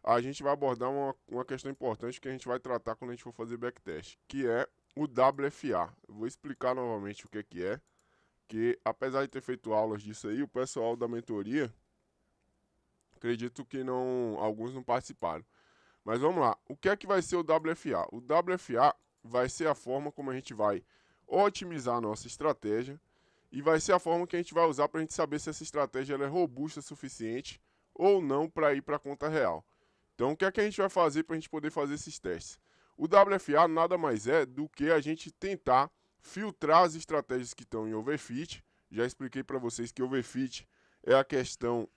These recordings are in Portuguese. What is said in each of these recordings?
a gente vai abordar uma questão importante que a gente vai tratar quando a gente for fazer backtest, que é o WFA. Eu vou explicar novamente o que é, que apesar de ter feito aulas disso aí, o pessoal da mentoria, acredito que alguns não participaram. Mas vamos lá, o que é que vai ser o WFA? O WFA vai ser a forma como a gente vai otimizar a nossa estratégia e vai ser a forma que a gente vai usar para a gente saber se essa estratégia ela é robusta o suficiente ou não para ir para a conta real. Então, o que é que a gente vai fazer para a gente poder fazer esses testes? O WFA nada mais é do que a gente tentar filtrar as estratégias que estão em overfit. Já expliquei para vocês que overfit é a questão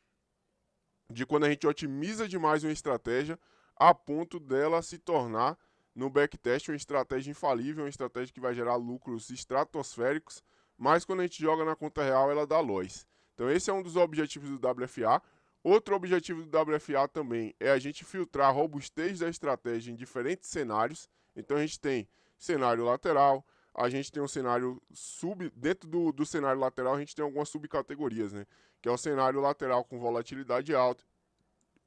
de quando a gente otimiza demais uma estratégia a ponto dela se tornar, no backtest, uma estratégia infalível, uma estratégia que vai gerar lucros estratosféricos, mas quando a gente joga na conta real, ela dá loss. Então esse é um dos objetivos do WFA. Outro objetivo do WFA também é a gente filtrar a robustez da estratégia em diferentes cenários. Então a gente tem cenário lateral, a gente tem um cenário dentro do cenário lateral a gente tem algumas subcategorias, né? Que é o cenário lateral com volatilidade alta,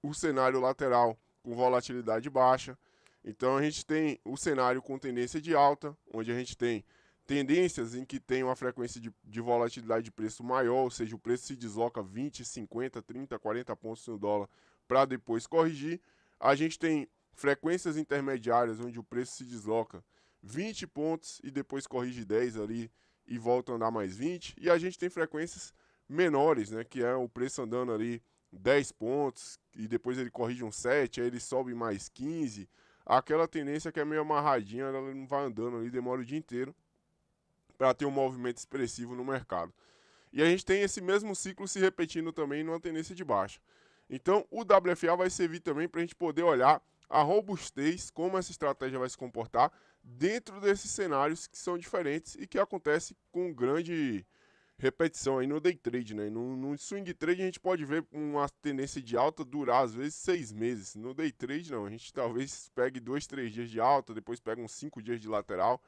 o cenário lateral com volatilidade baixa. Então a gente tem o cenário com tendência de alta, onde a gente tem tendências em que tem uma frequência de volatilidade de preço maior, ou seja, o preço se desloca 20, 50, 30, 40 pontos no dólar para depois corrigir. A gente tem frequências intermediárias, onde o preço se desloca 20 pontos e depois corrige 10 ali e volta a andar mais 20. E a gente tem frequências menores, né, que é o preço andando ali 10 pontos e depois ele corrige um 7, aí ele sobe mais 15. Aquela tendência que é meio amarradinha, ela não vai andando ali, demora o dia inteiro para ter um movimento expressivo no mercado. E a gente tem esse mesmo ciclo se repetindo também numa tendência de baixa. Então o WFA vai servir também para a gente poder olhar a robustez, como essa estratégia vai se comportar dentro desses cenários que são diferentes e que acontece com grande repetição aí no day trade, né? No swing trade a gente pode ver uma tendência de alta durar às vezes 6 meses. No day trade não, a gente talvez pegue 2, 3 dias de alta, depois pega uns 5 dias de lateral.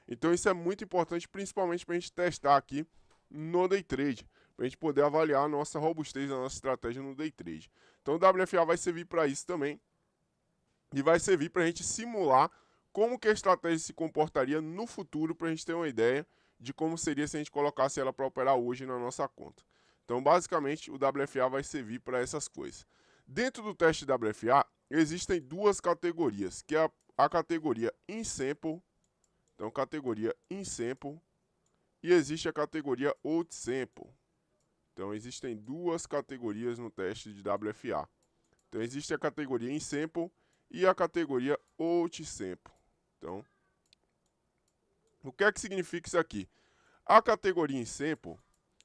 Então isso é muito importante, principalmente para a gente testar aqui no day trade, para a gente poder avaliar a nossa robustez, a nossa estratégia no day trade. Então o WFA vai servir para isso também e vai servir para a gente simular como que a estratégia se comportaria no futuro, para a gente ter uma ideia de como seria se a gente colocasse ela para operar hoje na nossa conta. Então, basicamente, o WFA vai servir para essas coisas. Dentro do teste WFA, existem duas categorias, que é a categoria In Sample, então categoria In Sample, e existe a categoria Out Sample. Então, existem duas categorias no teste de WFA. Então, existe a categoria In Sample e a categoria Out Sample. Então, o que é que significa isso aqui? A categoria In Sample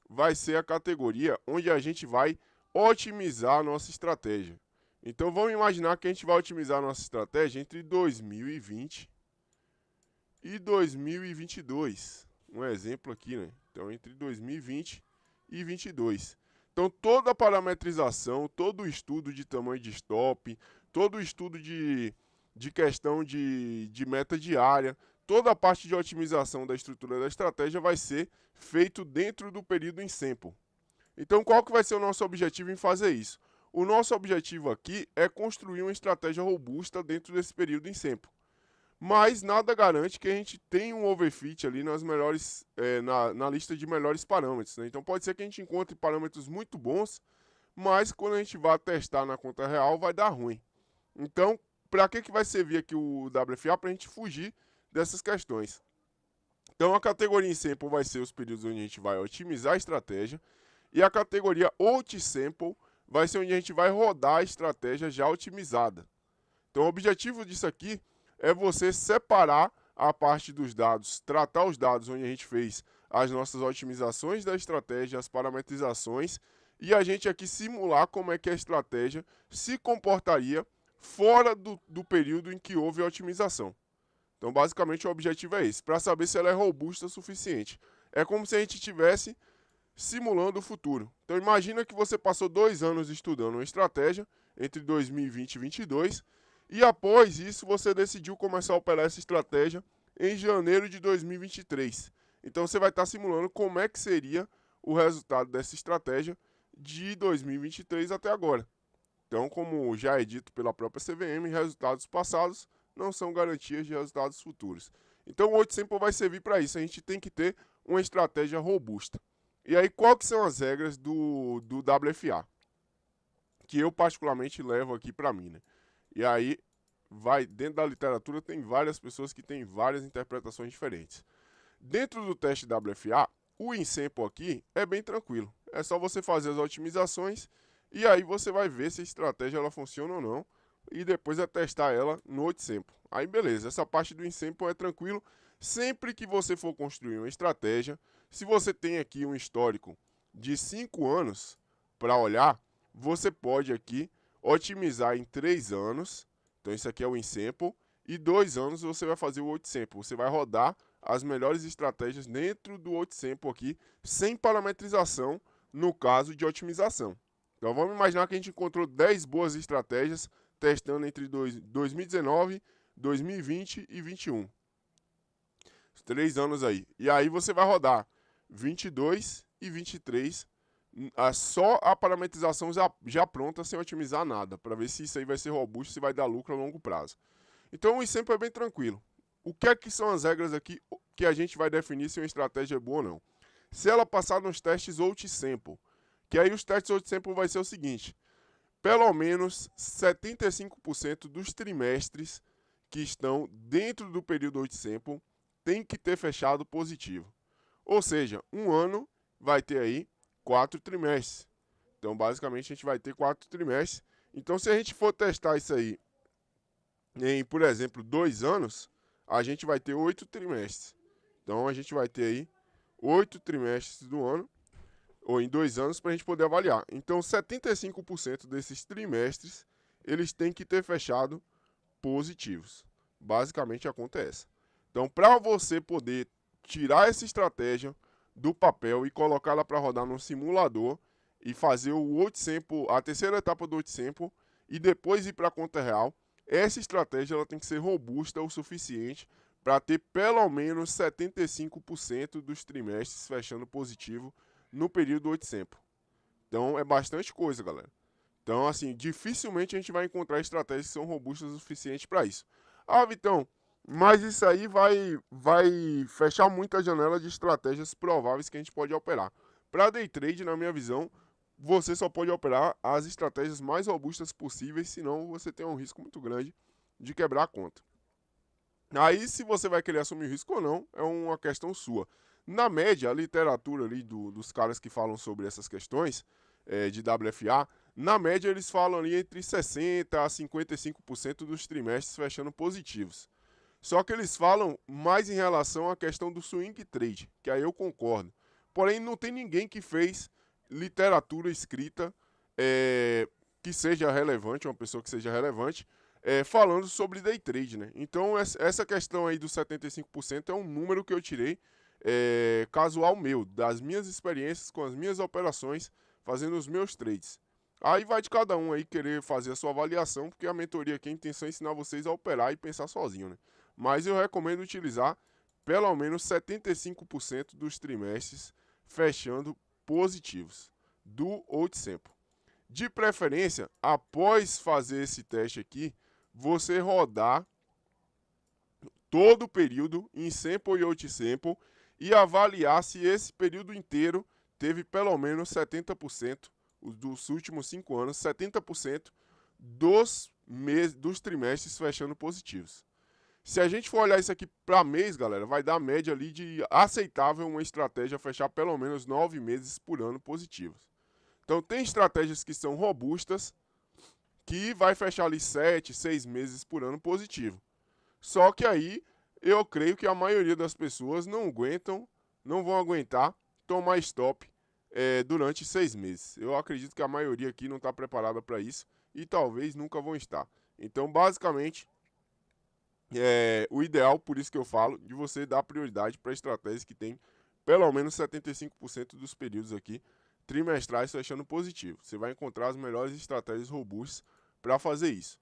vai ser a categoria onde a gente vai otimizar a nossa estratégia. Então vamos imaginar que a gente vai otimizar a nossa estratégia entre 2020 e 2022. Um exemplo aqui, né? Então entre 2020 e 2022. Então toda a parametrização, todo o estudo de tamanho de stop, todo o estudo de questão de meta diária, toda a parte de otimização da estrutura da estratégia vai ser feito dentro do período In Sample. Então, qual que vai ser o nosso objetivo em fazer isso? O nosso objetivo aqui é construir uma estratégia robusta dentro desse período In Sample. Mas nada garante que a gente tenha um overfit ali nas melhores, na lista de melhores parâmetros, né? Então pode ser que a gente encontre parâmetros muito bons, mas quando a gente vai testar na conta real vai dar ruim. Então, para que vai servir aqui o WFA? Para a gente fugir dessas questões. Então a categoria In Sample vai ser os períodos onde a gente vai otimizar a estratégia, e a categoria Out Sample vai ser onde a gente vai rodar a estratégia já otimizada. Então o objetivo disso aqui é você separar a parte dos dados, tratar os dados onde a gente fez as nossas otimizações da estratégia, as parametrizações, e a gente aqui simular como é que a estratégia se comportaria fora do período em que houve a otimização. Então, basicamente, o objetivo é esse, para saber se ela é robusta o suficiente. É como se a gente estivesse simulando o futuro. Então, imagina que você passou 2 anos estudando uma estratégia, entre 2020 e 2022, e após isso você decidiu começar a operar essa estratégia em janeiro de 2023. Então, você vai estar simulando como é que seria o resultado dessa estratégia de 2023 até agora. Então, como já é dito pela própria CVM, resultados passados não são garantias de resultados futuros. Então, o 8 Simple vai servir para isso. A gente tem que ter uma estratégia robusta. E aí, quais que são as regras do WFA? Que eu particularmente levo aqui para mim, né? E aí, dentro da literatura, tem várias pessoas que têm várias interpretações diferentes. Dentro do teste WFA, o InSample aqui é bem tranquilo. É só você fazer as otimizações e aí você vai ver se a estratégia ela funciona ou não. E depois é testar ela no 8 Sample. Aí beleza, essa parte do InSample é tranquilo. Sempre que você for construir uma estratégia, se você tem aqui um histórico de 5 anos para olhar, você pode aqui otimizar em 3 anos. Então isso aqui é o InSample. E 2 anos você vai fazer o 8 Sample. Você vai rodar as melhores estratégias dentro do 8 Sample aqui, sem parametrização no caso de otimização. Então vamos imaginar que a gente encontrou 10 boas estratégias testando entre 2019, 2020 e 2021. 3 anos aí. E aí você vai rodar 22 e 23, só a parametrização já pronta, sem otimizar nada, para ver se isso aí vai ser robusto, se vai dar lucro a longo prazo. Então o Sample é bem tranquilo. O que é que são as regras aqui que a gente vai definir se uma estratégia é boa ou não? Se ela passar nos testes OutSample, que aí os testes OutSample vai ser o seguinte: pelo menos 75% dos trimestres que estão dentro do período OutSample tem que ter fechado positivo. Ou seja, um ano vai ter aí 4 trimestres. Então, basicamente, a gente vai ter 4 trimestres. Então, se a gente for testar isso aí em, por exemplo, 2 anos, a gente vai ter 8 trimestres. Então, a gente vai ter aí 8 trimestres do ano, ou em 2 anos, para a gente poder avaliar. Então, 75% desses trimestres, eles têm que ter fechado positivos. Basicamente, acontece. Então, para você poder tirar essa estratégia do papel e colocá-la para rodar no simulador e fazer o 8 Sample, a terceira etapa do 8 Sample, e depois ir para a conta real, essa estratégia ela tem que ser robusta o suficiente para ter pelo menos 75% dos trimestres fechando positivo no período 8 Sample. Então é bastante coisa, galera. Então, assim, dificilmente a gente vai encontrar estratégias que são robustas o suficiente para isso. Ah, Vitão, mas isso aí vai fechar muita janela de estratégias prováveis que a gente pode operar. Para day trade, na minha visão, você só pode operar as estratégias mais robustas possíveis, senão você tem um risco muito grande de quebrar a conta. Aí, se você vai querer assumir risco ou não, é uma questão sua. Na média, a literatura ali dos caras que falam sobre essas questões de WFA, na média eles falam ali entre 60% a 55% dos trimestres fechando positivos. Só que eles falam mais em relação à questão do swing trade, que aí eu concordo. Porém, não tem ninguém que fez literatura escrita que seja relevante, uma pessoa que seja relevante, falando sobre day trade, né? Então, essa questão aí dos 75% é um número que eu tirei casual meu, das minhas experiências com as minhas operações, fazendo os meus trades. Aí vai de cada um aí querer fazer a sua avaliação, porque a mentoria aqui, a intenção é ensinar vocês a operar e pensar sozinho, né? Mas eu recomendo utilizar pelo menos 75% dos trimestres fechando positivos do 8 Sample. De preferência, após fazer esse teste aqui, você rodar todo o período em Sample e 8 Sample e avaliar se esse período inteiro teve pelo menos 70%, dos últimos 5 anos, 70% dos trimestres fechando positivos. Se a gente for olhar isso aqui para mês, galera, vai dar a média ali de aceitável uma estratégia fechar pelo menos 9 meses por ano positivos. Então tem estratégias que são robustas, que vai fechar ali 7, 6 meses por ano positivo. Só que aí eu creio que a maioria das pessoas não vão aguentar tomar stop durante 6 meses. Eu acredito que a maioria aqui não está preparada para isso e talvez nunca vão estar. Então, basicamente, o ideal, por isso que eu falo, de você dar prioridade para estratégias que tem pelo menos 75% dos períodos aqui trimestrais fechando positivo. Você vai encontrar as melhores estratégias robustas para fazer isso.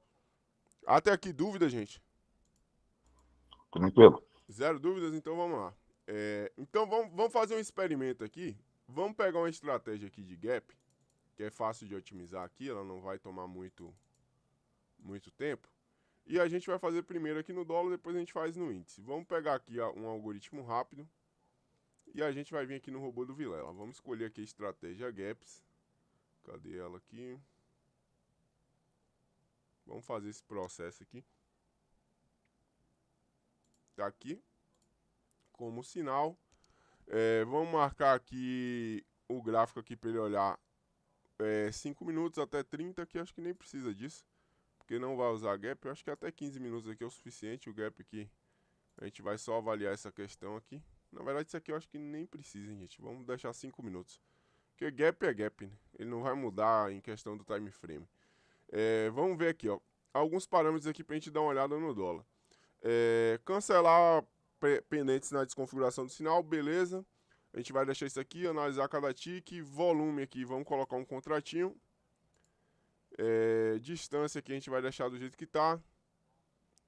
Até aqui, dúvida, gente? Tranquilo. Zero dúvidas? Então vamos lá. Então vamos fazer um experimento aqui. Vamos pegar uma estratégia aqui de gap. que é fácil de otimizar aqui, ela não vai tomar muito tempo. E a gente vai fazer primeiro aqui no dólar, depois a gente faz no índice. Vamos pegar aqui um algoritmo rápido e a gente vai vir aqui no robô do Vilela. Vamos escolher aqui a estratégia Gaps. Cadê ela aqui? Vamos fazer esse processo aqui. Tá aqui como sinal. Vamos marcar aqui o gráfico aqui para ele olhar 5 minutos até 30, que acho que nem precisa disso, porque não vai usar gap. Eu acho que até 15 minutos aqui é o suficiente. O gap aqui, a gente vai só avaliar essa questão aqui. Na verdade, isso aqui eu acho que nem precisa, hein, gente. Vamos deixar 5 minutos. Porque gap é gap, né? Ele não vai mudar em questão do time frame. Vamos ver aqui, ó. Alguns parâmetros aqui pra gente dar uma olhada no dólar. Cancelar pendentes na desconfiguração do sinal, beleza. A gente vai deixar isso aqui, analisar cada tique. Volume aqui, vamos colocar um contratinho. Distância aqui a gente vai deixar do jeito que tá.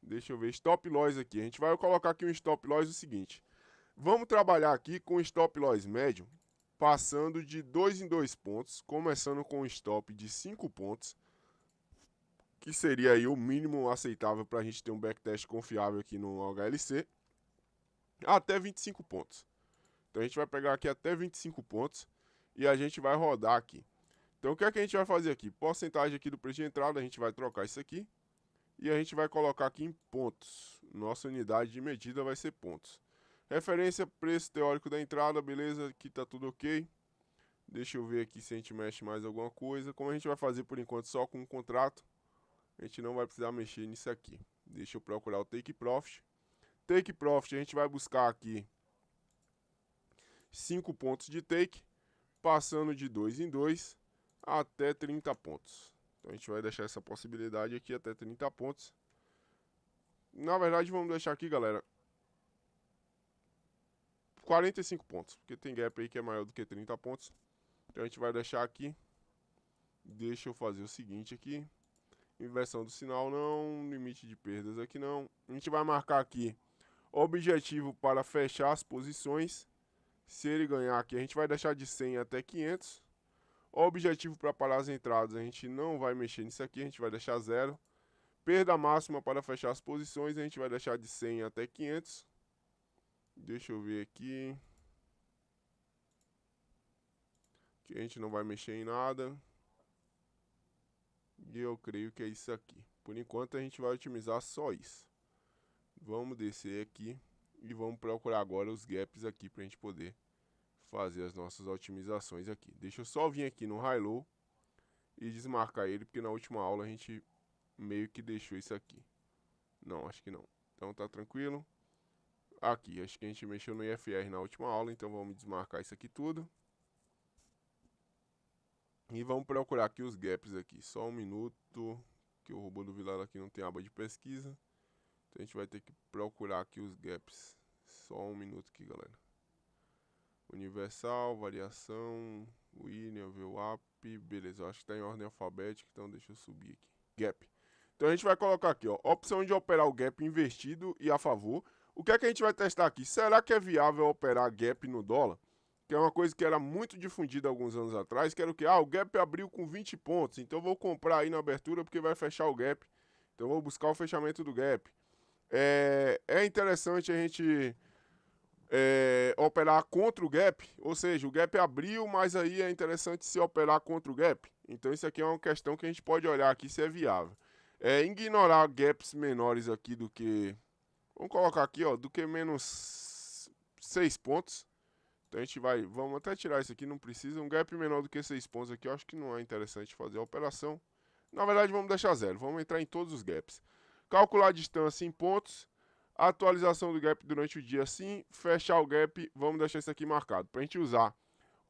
Deixa eu ver, stop loss aqui. A gente vai colocar aqui um stop loss o seguinte. Vamos trabalhar aqui com stop loss médio, passando de 2 em 2 pontos, começando com um stop de 5 pontos, que seria aí o mínimo aceitável para a gente ter um backtest confiável aqui no HLC, até 25 pontos. Então a gente vai pegar aqui até 25 pontos e a gente vai rodar aqui. Então o que é que a gente vai fazer aqui? Porcentagem aqui do preço de entrada, a gente vai trocar isso aqui e a gente vai colocar aqui em pontos. Nossa unidade de medida vai ser pontos. Referência, preço teórico da entrada, beleza, aqui tá tudo ok. Deixa eu ver aqui se a gente mexe mais alguma coisa. Como a gente vai fazer por enquanto só com um contrato, a gente não vai precisar mexer nisso aqui. Deixa eu procurar o Take Profit. Take Profit, a gente vai buscar aqui 5 pontos de take, passando de 2 em 2 até 30 pontos. Então a gente vai deixar essa possibilidade aqui até 30 pontos. Na verdade, vamos deixar aqui, galera, 45 pontos, porque tem gap aí que é maior do que 30 pontos. Então a gente vai deixar aqui. Deixa eu fazer o seguinte aqui. Inversão do sinal não, limite de perdas aqui não. A gente vai marcar aqui objetivo para fechar as posições. Se ele ganhar aqui, a gente vai deixar de 100 até 500. Objetivo para parar as entradas, a gente não vai mexer nisso aqui, a gente vai deixar 0. Perda máxima para fechar as posições, a gente vai deixar de 100 até 500. Deixa eu ver aqui. Que a gente não vai mexer em nada. E eu creio que é isso aqui. Por enquanto a gente vai otimizar só isso. Vamos descer aqui. E vamos procurar agora os gaps aqui para a gente poder fazer as nossas otimizações aqui. Deixa eu só vir aqui no High Low e desmarcar ele, porque na última aula a gente meio que deixou isso aqui. Não, acho que não. Então tá tranquilo. Aqui, acho que a gente mexeu no IFR na última aula, então vamos desmarcar isso aqui tudo. E vamos procurar aqui os gaps aqui. Só um minuto, que o robô do Vilela aqui não tem aba de pesquisa. Então a gente vai ter que procurar aqui os gaps. Só um minuto aqui, galera. Universal, variação, William, VWAP, beleza. Eu acho que está em ordem alfabética, então deixa eu subir aqui. Gap. Então a gente vai colocar aqui, ó, opção de operar o gap invertido e a favor. O que é que a gente vai testar aqui? Será que é viável operar gap no dólar? Que é uma coisa que era muito difundida alguns anos atrás, que era o que? O gap abriu com 20 pontos, então eu vou comprar aí na abertura porque vai fechar o gap. Então eu vou buscar o fechamento do gap. É interessante a gente operar contra o gap, ou seja, o gap abriu, mas aí é interessante se operar contra o gap. Então isso aqui é uma questão que a gente pode olhar aqui se é viável. Ignorar gaps menores aqui do que... Vamos colocar aqui, ó, do que menos 6 pontos. Então a gente vai, vamos até tirar isso aqui, não precisa. Um gap menor do que 6 pontos aqui, eu acho que não é interessante fazer a operação. Na verdade, vamos deixar 0, vamos entrar em todos os gaps. Calcular a distância em pontos. Atualização do gap durante o dia sim. Fechar o gap, vamos deixar isso aqui marcado. Para a gente usar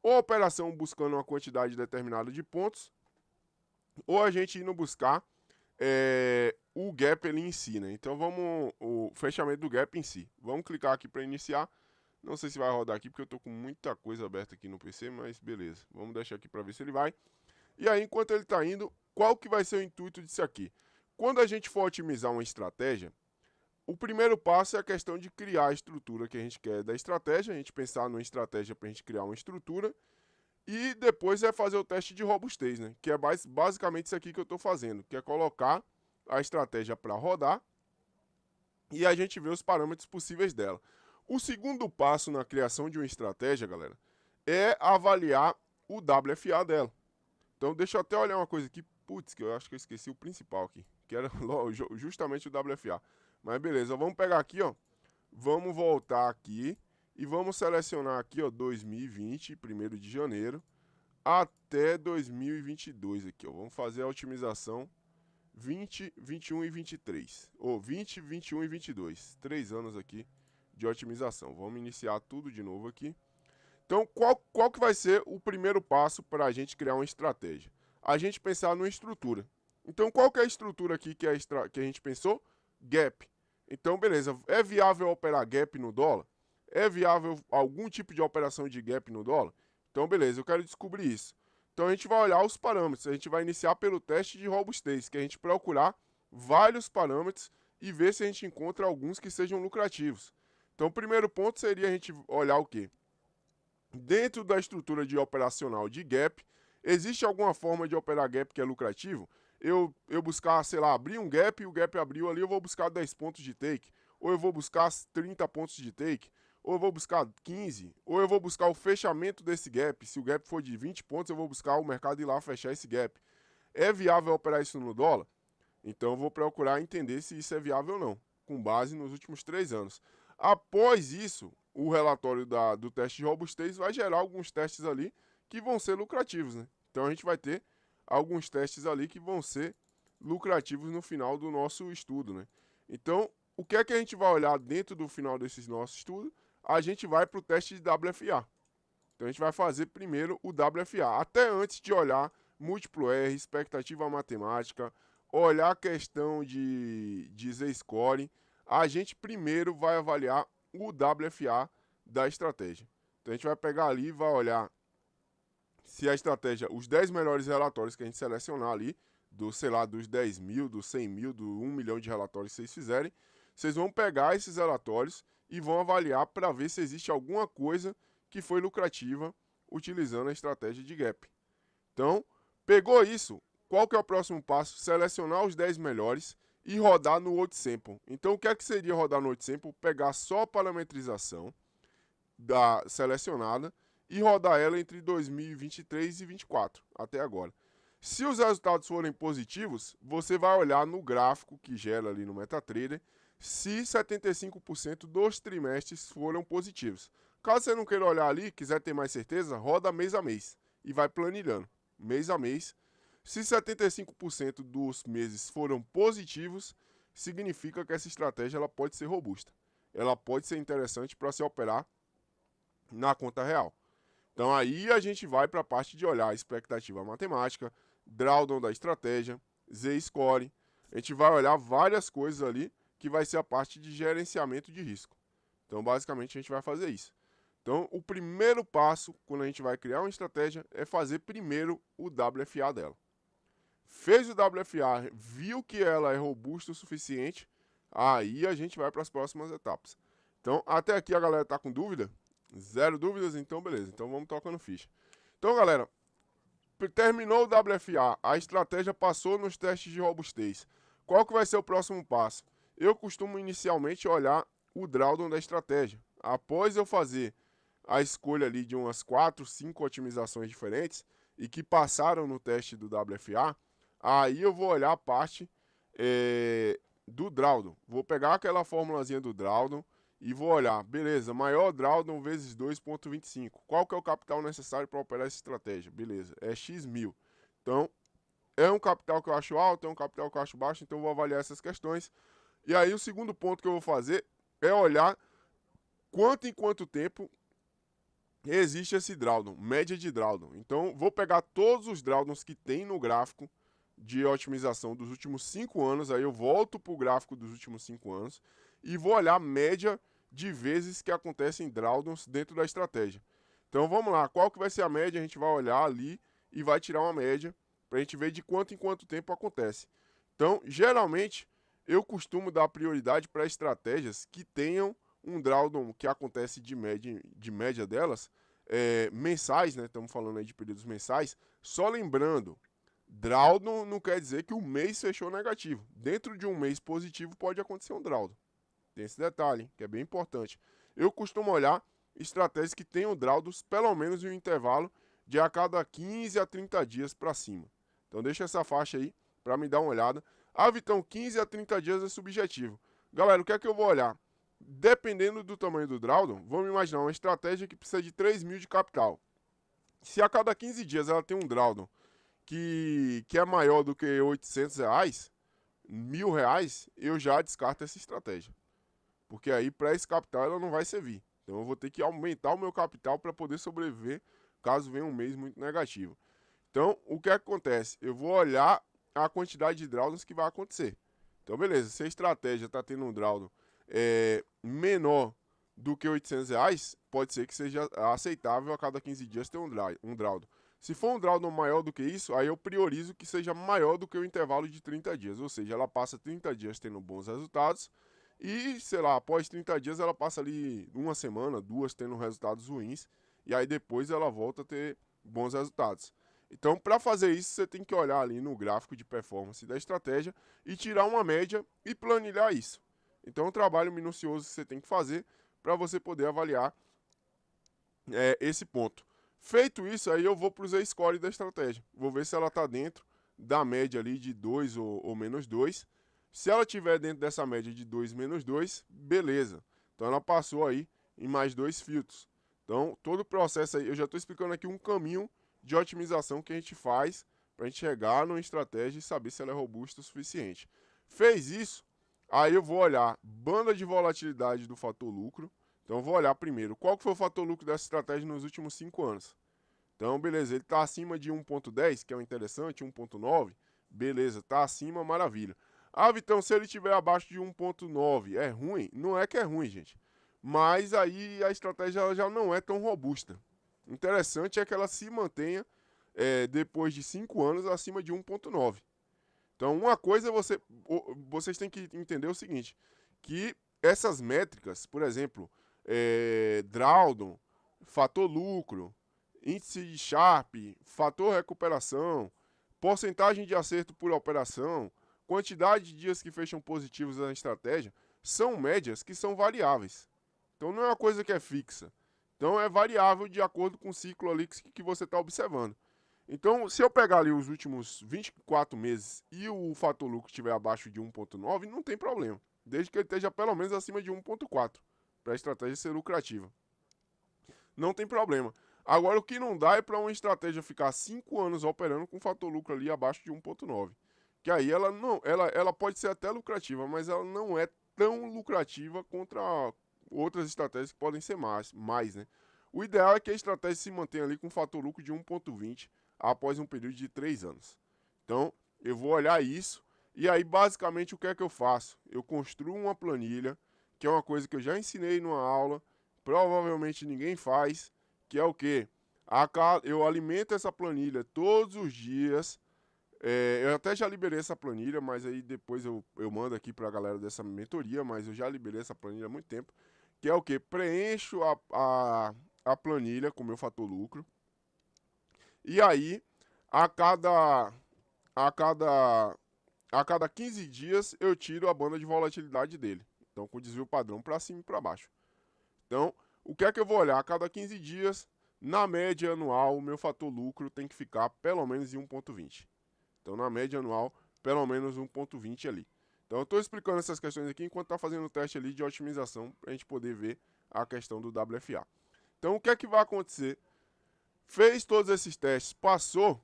ou a operação buscando uma quantidade determinada de pontos, ou a gente indo buscar o gap ali em si, né? Então vamos, o fechamento do gap em si. Vamos clicar aqui para iniciar. Não sei se vai rodar aqui, porque eu tô com muita coisa aberta aqui no PC, mas beleza. Vamos deixar aqui para ver se ele vai. E aí, enquanto ele tá indo, qual que vai ser o intuito disso aqui? Quando a gente for otimizar uma estratégia, o primeiro passo é a questão de criar a estrutura que a gente quer da estratégia. A gente pensar numa estratégia para a gente criar uma estrutura. E depois é fazer o teste de robustez, né? Que é basicamente isso aqui que eu estou fazendo, que é colocar a estratégia para rodar e a gente vê os parâmetros possíveis dela. O segundo passo na criação de uma estratégia, galera, é avaliar o WFA dela. Então deixa eu até olhar uma coisa aqui, putz, que eu acho que eu esqueci o principal aqui, que era justamente o WFA. Mas beleza, vamos pegar aqui, ó, vamos voltar aqui e vamos selecionar aqui, ó, 2020, 1º de janeiro, até 2022 aqui, ó. Vamos fazer a otimização 20, 21 e 23. Ou 20, 21 e 22. 3 anos aqui de otimização. Vamos iniciar tudo de novo aqui. Então, qual que vai ser o primeiro passo para a gente criar uma estratégia? A gente pensar numa estrutura. Então, qual que é a estrutura aqui que a gente pensou? Gap. Então, beleza. É viável operar gap no dólar? É viável algum tipo de operação de gap no dólar? Então, beleza, eu quero descobrir isso. Então, a gente vai olhar os parâmetros. A gente vai iniciar pelo teste de robustez, que é a gente procurar vários parâmetros e ver se a gente encontra alguns que sejam lucrativos. Então, o primeiro ponto seria a gente olhar o quê? Dentro da estrutura de operacional de gap, existe alguma forma de operar gap que é lucrativo? Eu buscar, sei lá, abrir um gap e o gap abriu ali, eu vou buscar 10 pontos de take, ou eu vou buscar 30 pontos de take, ou eu vou buscar 15, ou eu vou buscar o fechamento desse gap. Se o gap for de 20 pontos, eu vou buscar o mercado ir lá fechar esse gap. É viável operar isso no dólar? Então eu vou procurar entender se isso é viável ou não, com base nos últimos 3 anos. Após isso, o relatório do teste de robustez vai gerar alguns testes ali que vão ser lucrativos, né? Então a gente vai ter alguns testes ali que vão ser lucrativos no final do nosso estudo, né? Então, o que é que a gente vai olhar dentro do final desse nosso estudo? A gente vai para o teste de WFA. Então a gente vai fazer primeiro o WFA, até antes de olhar múltiplo R, expectativa matemática, olhar a questão de Z-scoring, a gente primeiro vai avaliar o WFA da estratégia. Então a gente vai pegar ali e vai olhar se a estratégia, os 10 melhores relatórios que a gente selecionar ali, sei lá, dos 10 mil, dos 100 mil, do 1 milhão de relatórios que vocês fizerem, vocês vão pegar esses relatórios e vão avaliar para ver se existe alguma coisa que foi lucrativa utilizando a estratégia de gap. Então, pegou isso, qual que é o próximo passo? Selecionar os 10 melhores e rodar no OutSample. Então, o que é que seria rodar no OutSample? Pegar só a parametrização da selecionada e rodar ela entre 2023 e 2024, até agora. Se os resultados forem positivos, você vai olhar no gráfico que gera ali no MetaTrader se 75% dos trimestres foram positivos. Caso você não queira olhar ali, quiser ter mais certeza, roda mês a mês e vai planilhando, mês a mês. Se 75% dos meses foram positivos, significa que essa estratégia ela pode ser robusta. Ela pode ser interessante para se operar na conta real. Então aí a gente vai para a parte de olhar a expectativa matemática, drawdown da estratégia, Z-score. A gente vai olhar várias coisas ali que vai ser a parte de gerenciamento de risco. Então basicamente a gente vai fazer isso. Então o primeiro passo quando a gente vai criar uma estratégia é fazer primeiro o WFA dela. Fez o WFA, viu que ela é robusta o suficiente, aí a gente vai para as próximas etapas. Então até aqui a galera tá com dúvida? Zero dúvidas? Então beleza, então vamos tocando ficha. Então galera, terminou o WFA, a estratégia passou nos testes de robustez. Qual que vai ser o próximo passo? Eu costumo inicialmente olhar o drawdown da estratégia. Após eu fazer a escolha ali de umas 4, 5 otimizações diferentes e que passaram no teste do WFA, aí eu vou olhar a parte do drawdown. Vou pegar aquela formulazinha do drawdown e vou olhar, beleza, maior drawdown vezes 2,25. Qual que é o capital necessário para operar essa estratégia? Beleza, é X mil. Então, é um capital que eu acho alto, é um capital que eu acho baixo, então eu vou avaliar essas questões. E aí o segundo ponto que eu vou fazer é olhar quanto em quanto tempo existe esse drawdown, média de drawdown. Então, vou pegar todos os drawdowns que tem no gráfico de otimização dos últimos 5 anos, aí eu volto para o gráfico dos últimos 5 anos e vou olhar a média de vezes que acontecem drawdowns dentro da estratégia. Então, vamos lá, qual que vai ser a média? A gente vai olhar ali e vai tirar uma média para a gente ver de quanto em quanto tempo acontece. Então, geralmente, eu costumo dar prioridade para estratégias que tenham um drawdown que acontece de média delas mensais, né? Estamos falando aí de períodos mensais. Só lembrando, drawdown não quer dizer que o mês fechou negativo. Dentro de um mês positivo pode acontecer um drawdown. Tem esse detalhe, hein, que é bem importante. Eu costumo olhar estratégias que tenham drawdowns pelo menos em um intervalo de a cada 15 a 30 dias para cima. Então deixa essa faixa aí para me dar uma olhada. Ah, Vitão, 15 a 30 dias é subjetivo. Galera, o que é que eu vou olhar? Dependendo do tamanho do drawdown, vamos imaginar uma estratégia que precisa de 3 mil de capital. Se a cada 15 dias ela tem um drawdown que é maior do que R$ 800, R$ 1.000, eu já descarto essa estratégia. Porque aí para esse capital ela não vai servir. Então eu vou ter que aumentar o meu capital para poder sobreviver caso venha um mês muito negativo. Então o que acontece? Eu vou olhar a quantidade de drawdowns que vai acontecer. Então beleza, se a estratégia está tendo um drawdown menor do que R$ 800, pode ser que seja aceitável a cada 15 dias ter um drawdown. Se for um drawdown maior do que isso, aí eu priorizo que seja maior do que o intervalo de 30 dias. Ou seja, ela passa 30 dias tendo bons resultados e, sei lá, após 30 dias ela passa ali uma semana, duas tendo resultados ruins. E aí depois ela volta a ter bons resultados. Então, para fazer isso, você tem que olhar ali no gráfico de performance da estratégia e tirar uma média e planilhar isso. Então, é um trabalho minucioso que você tem que fazer para você poder avaliar esse ponto. Feito isso, aí eu vou para o Z-Score da estratégia. Vou ver se ela está dentro da média ali de 2 ou menos 2. Se ela estiver dentro dessa média de 2 menos 2, beleza. Então, ela passou aí em mais 2 filtros. Então, todo o processo aí, eu já estou explicando aqui um caminho de otimização que a gente faz para a gente chegar numa estratégia e saber se ela é robusta o suficiente. Fez isso, aí eu vou olhar banda de volatilidade do fator lucro. Então eu vou olhar primeiro qual que foi o fator lucro dessa estratégia nos últimos 5 anos. Então beleza, ele está acima de 1.10, que é o interessante, 1.9, beleza, está acima, maravilha. Ah, Vitão, se ele estiver abaixo de 1.9 é ruim? Não é que é ruim, gente. Mas aí a estratégia já não é tão robusta. Interessante é que ela se mantenha depois de 5 anos acima de 1.9. Então uma coisa vocês têm que entender o seguinte, que essas métricas, por exemplo, drawdown, fator lucro, índice de Sharpe, fator recuperação, porcentagem de acerto por operação, quantidade de dias que fecham positivos na estratégia, são médias que são variáveis. Então não é uma coisa que é fixa. Então é variável de acordo com o ciclo ali que você está observando. Então, se eu pegar ali os últimos 24 meses e o fator lucro estiver abaixo de 1.9, não tem problema. Desde que ele esteja pelo menos acima de 1.4, para a estratégia ser lucrativa. Não tem problema. Agora, o que não dá é para uma estratégia ficar 5 anos operando com fator lucro ali abaixo de 1.9. Que aí ela pode ser até lucrativa, mas ela não é tão lucrativa contra outras estratégias que podem ser mais, né? O ideal é que a estratégia se mantenha ali com fator lucro de 1.20 após um período de 3 anos. Então, eu vou olhar isso e aí basicamente o que é que eu faço? Eu construo uma planilha, que é uma coisa que eu já ensinei numa aula, provavelmente ninguém faz, que é o quê? Eu alimento essa planilha todos os dias. Eu até já liberei essa planilha, mas aí depois eu mando aqui para a galera dessa mentoria, mas eu já liberei essa planilha há muito tempo. Que é o que? Preencho a planilha com o meu fator lucro. E aí, a cada 15 dias, eu tiro a banda de volatilidade dele. Então, com desvio padrão para cima e para baixo. Então, o que é que eu vou olhar? A cada 15 dias, na média anual, o meu fator lucro tem que ficar pelo menos em 1.20. Então, na média anual, pelo menos 1.20 ali. Então, eu estou explicando essas questões aqui enquanto está fazendo o teste ali de otimização para a gente poder ver a questão do WFA. Então, o que é que vai acontecer? Fez todos esses testes, passou.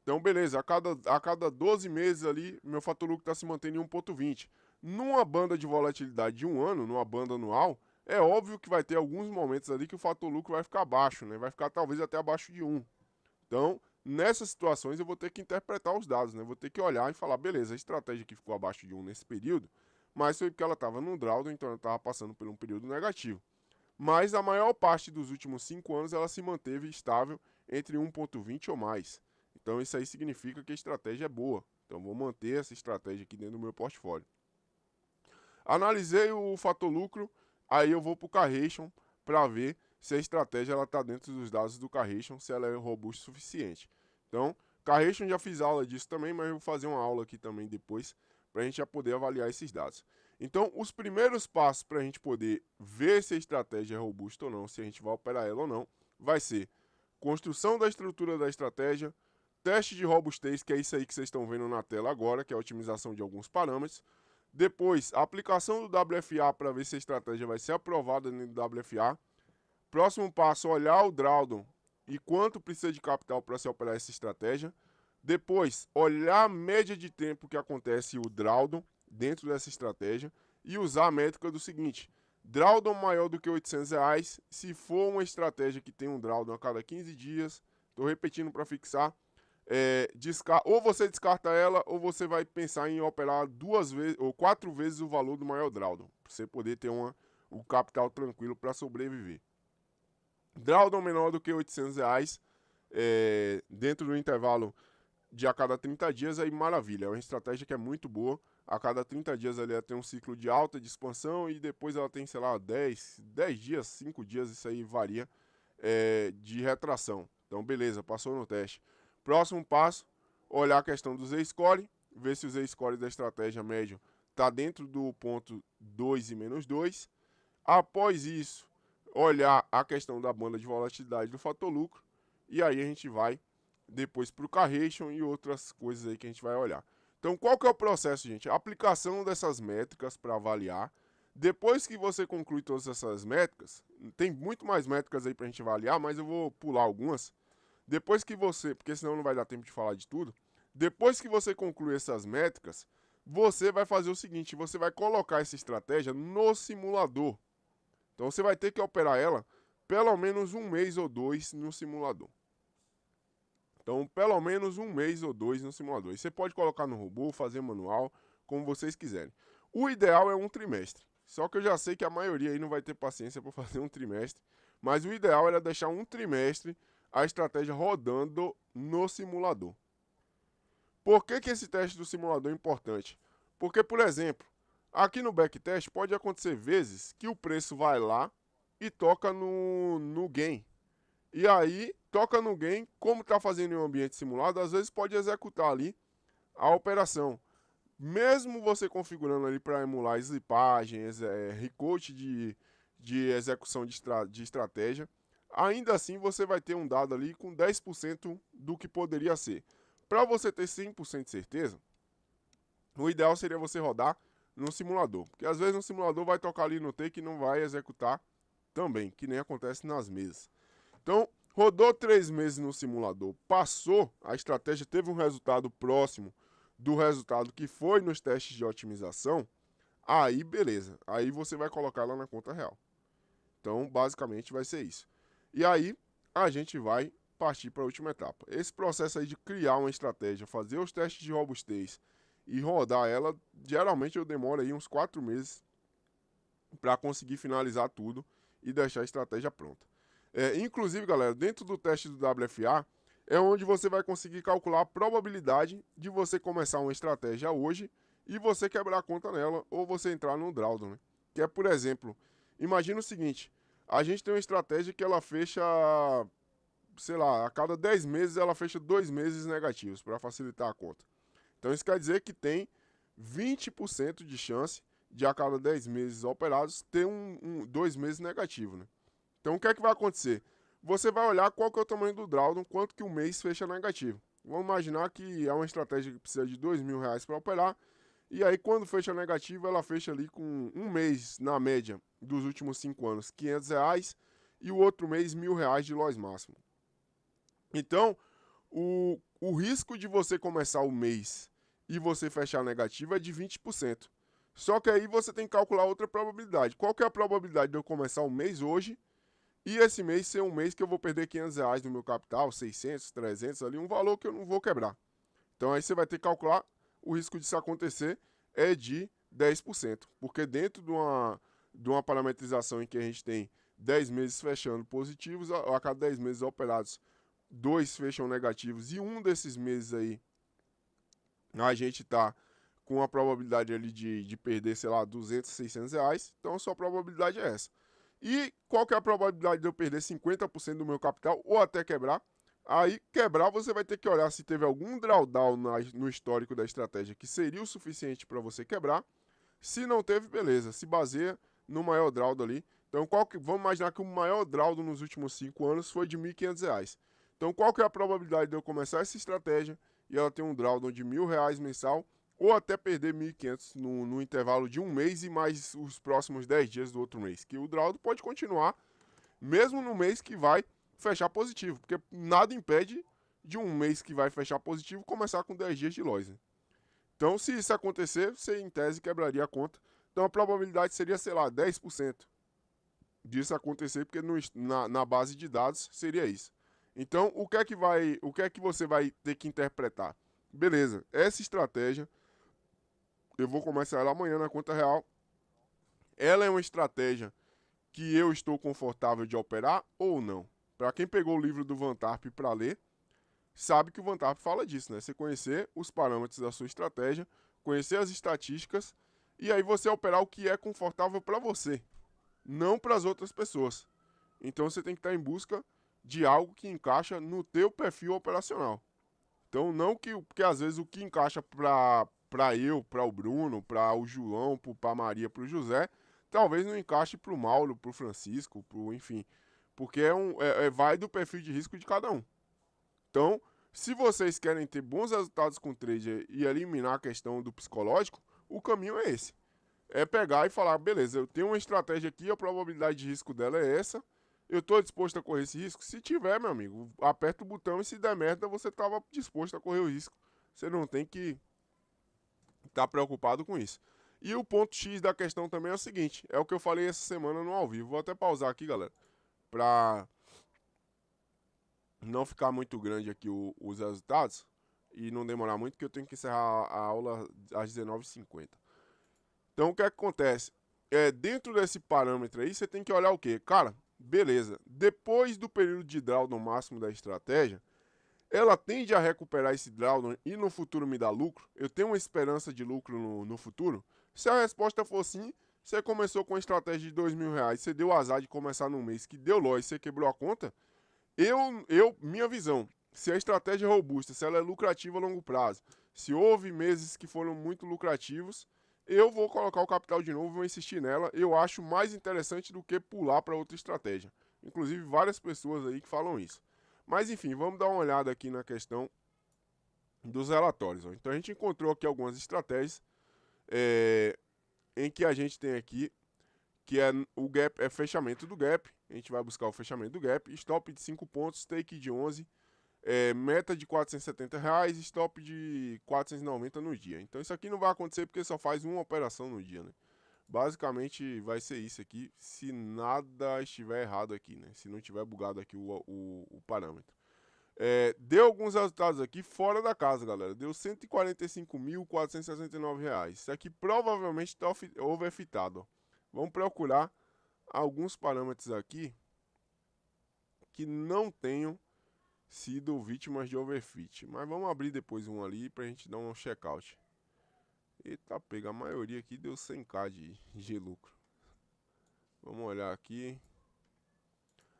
Então, beleza, a cada 12 meses ali, meu fator lucro está se mantendo em 1.20. Numa banda de volatilidade de um ano, numa banda anual, é óbvio que vai ter alguns momentos ali que o fator lucro vai ficar baixo, né? Vai ficar talvez até abaixo de 1. Então, nessas situações eu vou ter que interpretar os dados, né? Vou ter que olhar e falar, beleza, a estratégia que ficou abaixo de 1 nesse período, mas foi porque ela estava num drawdown, então ela estava passando por um período negativo. Mas a maior parte dos últimos 5 anos ela se manteve estável entre 1.20 ou mais. Então isso aí significa que a estratégia é boa. Então vou manter essa estratégia aqui dentro do meu portfólio. Analisei o fator lucro, aí eu vou para o Carration para ver se a estratégia está dentro dos dados do Carration, se ela é robusta o suficiente. Então, Carration já fiz aula disso também, mas eu vou fazer uma aula aqui também depois, para a gente já poder avaliar esses dados. Então, os primeiros passos para a gente poder ver se a estratégia é robusta ou não, se a gente vai operar ela ou não, vai ser construção da estrutura da estratégia, teste de robustez, que é isso aí que vocês estão vendo na tela agora, que é a otimização de alguns parâmetros. Depois, a aplicação do WFA para ver se a estratégia vai ser aprovada no WFA. Próximo passo, olhar o drawdown e quanto precisa de capital para se operar essa estratégia. Depois, olhar a média de tempo que acontece o drawdown dentro dessa estratégia e usar a métrica do seguinte: drawdown maior do que R$800, se for uma estratégia que tem um drawdown a cada 15 dias, estou repetindo para fixar, ou você descarta ela ou você vai pensar em operar 2 vezes ou 4 vezes o valor do maior drawdown, para você poder ter o capital tranquilo para sobreviver. Drawdown menor do que R$800, dentro do intervalo de a cada 30 dias, aí maravilha, é uma estratégia que é muito boa. A cada 30 dias ali ela tem um ciclo de alta, de expansão, e depois ela tem, sei lá, 10 dias, 5 dias, isso aí varia, de retração. Então, beleza, passou no teste. Próximo passo, olhar a questão do Z-Score, ver se o Z-Score da estratégia médio está dentro do ponto 2 e menos 2. Após isso, olhar a questão da banda de volatilidade do fator lucro, e aí a gente vai depois para o Carration e outras coisas aí que a gente vai olhar. Então, qual que é o processo, gente? A aplicação dessas métricas para avaliar. Depois que você conclui todas essas métricas, tem muito mais métricas aí para a gente avaliar, mas eu vou pular algumas. Depois que você, porque senão não vai dar tempo de falar de tudo, depois que você concluir essas métricas, você vai fazer o seguinte: você vai colocar essa estratégia no simulador. Então você vai ter que operar ela pelo menos 1 mês ou 2 no simulador. Então, pelo menos 1 mês ou 2 no simulador. E você pode colocar no robô, fazer manual, como vocês quiserem. O ideal é 1 trimestre. Só que eu já sei que a maioria aí não vai ter paciência para fazer 1 trimestre. Mas o ideal era deixar 1 trimestre a estratégia rodando no simulador. Por que esse teste do simulador é importante? Porque, por exemplo, aqui no backtest pode acontecer vezes que o preço vai lá e toca no gain. E aí, toca no gain, como está fazendo em um ambiente simulado, às vezes pode executar ali a operação. Mesmo você configurando ali para emular slipagem, recoach de execução de estratégia, ainda assim você vai ter um dado ali com 10% do que poderia ser. Para você ter 100% de certeza, o ideal seria você rodar no simulador. Porque às vezes no simulador vai tocar ali no take e não vai executar também, que nem acontece nas mesas. Então, rodou 3 meses no simulador, passou, a estratégia teve um resultado próximo do resultado que foi nos testes de otimização, aí beleza, aí você vai colocar lá na conta real. Então, basicamente vai ser isso. E aí, a gente vai partir para a última etapa. Esse processo aí de criar uma estratégia, fazer os testes de robustez e rodar ela, geralmente eu demoro aí uns 4 meses para conseguir finalizar tudo e deixar a estratégia pronta. Inclusive, galera, dentro do teste do WFA, é onde você vai conseguir calcular a probabilidade de você começar uma estratégia hoje e você quebrar a conta nela ou você entrar no drawdown, né? Que é, por exemplo, imagina o seguinte: a gente tem uma estratégia que ela fecha, sei lá, a cada 10 meses ela fecha 2 meses negativos para facilitar a conta. Então isso quer dizer que tem 20% de chance de a cada 10 meses operados ter 2 meses negativo, né? Então o que é que vai acontecer? Você vai olhar qual que é o tamanho do drawdown, quanto que o mês fecha negativo. Vamos imaginar que é uma estratégia que precisa de R$2.000 para operar, e aí quando fecha negativo, ela fecha ali com um mês, na média, dos últimos 5 anos, R$500, e o outro mês, R$1.000 de loss máximo. Então, o risco de você começar o mês e você fechar negativo é de 20%. Só que aí você tem que calcular outra probabilidade. Qual que é a probabilidade de eu começar o mês hoje e esse mês ser um mês que eu vou perder R$500 no meu capital, 600, 300 ali, um valor que eu não vou quebrar. Então aí você vai ter que calcular, o risco disso acontecer é de 10%, porque dentro de uma parametrização em que a gente tem 10 meses fechando positivos, a cada 10 meses operados, 2 fecham negativos, e um desses meses aí a gente está com a probabilidade ali de perder, sei lá, R$200, R$600, então a sua probabilidade é essa. E qual que é a probabilidade de eu perder 50% do meu capital ou até quebrar? Aí, quebrar, você vai ter que olhar se teve algum drawdown no histórico da estratégia que seria o suficiente para você quebrar. Se não teve, beleza, se baseia no maior drawdown ali. Então, vamos imaginar que o maior drawdown nos últimos 5 anos foi de R$ 1.500. Então, qual que é a probabilidade de eu começar essa estratégia e ela ter um drawdown de R$ 1.000 mensal ou até perder 1.500 no intervalo de um mês e mais os próximos 10 dias do outro mês? Que o drawdown pode continuar mesmo no mês que vai fechar positivo, porque nada impede de um mês que vai fechar positivo começar com 10 dias de loss. Né? Então, se isso acontecer, você em tese quebraria a conta. Então, a probabilidade seria, sei lá, 10% disso acontecer, porque na base de dados seria isso. Então, o que é que você vai ter que interpretar? Beleza, essa estratégia, eu vou começar ela amanhã na conta real. Ela é uma estratégia que eu estou confortável de operar ou não. Para quem pegou o livro do Van Tarp para ler, sabe que o Van Tarp fala disso, né? Você conhecer os parâmetros da sua estratégia, conhecer as estatísticas e aí você operar o que é confortável para você, não para as outras pessoas. Então você tem que estar em busca de algo que encaixa no teu perfil operacional. Então não porque às vezes o que encaixa para eu, para o Bruno, para o João, para a Maria, para o José, talvez não encaixe para o Mauro, para o Francisco, enfim, porque vai do perfil de risco de cada um. Então, se vocês querem ter bons resultados com trade e eliminar a questão do psicológico, o caminho é esse. É pegar e falar, beleza, eu tenho uma estratégia aqui, a probabilidade de risco dela é essa, eu estou disposto a correr esse risco? Se tiver, meu amigo, aperta o botão e se der merda, você estava disposto a correr o risco. Você não tem que estar preocupado com isso. E o ponto X da questão também é o seguinte, é o que eu falei essa semana no ao vivo. Vou até pausar aqui, galera, para não ficar muito grande aqui os resultados e não demorar muito, que eu tenho que encerrar a aula às 19h50. Então, o que acontece? Dentro desse parâmetro aí, você tem que olhar o quê? Cara, beleza. Depois do período de drawdown máximo da estratégia, ela tende a recuperar esse drawdown e no futuro me dar lucro? Eu tenho uma esperança de lucro no futuro? Se a resposta for sim, você começou com uma estratégia de R$ 2.000, você deu azar de começar num mês que deu loss, você quebrou a conta, minha visão, se a estratégia é robusta, se ela é lucrativa a longo prazo, se houve meses que foram muito lucrativos, eu vou colocar o capital de novo, vou insistir nela. Eu acho mais interessante do que pular para outra estratégia. Inclusive, várias pessoas aí que falam isso. Mas enfim, vamos dar uma olhada aqui na questão dos relatórios. Ó. Então, a gente encontrou aqui algumas estratégias em que a gente tem aqui que é o gap, é fechamento do gap. A gente vai buscar o fechamento do gap. Stop de 5 pontos, take de 11. Meta de R$ 470, stop de 490 no dia. Então isso aqui não vai acontecer porque só faz uma operação no dia, né? Basicamente vai ser isso aqui, se nada estiver errado aqui, né? Se não tiver bugado aqui o parâmetro. Deu alguns resultados aqui fora da casa, galera. Deu R$ 145.469. Isso aqui provavelmente está overfitado, ó. Vamos procurar alguns parâmetros aqui que não tenham sido vítimas de overfit. Mas vamos abrir depois um ali pra gente dar um checkout. Eita, pega, a maioria aqui deu 100k de lucro. Vamos olhar aqui.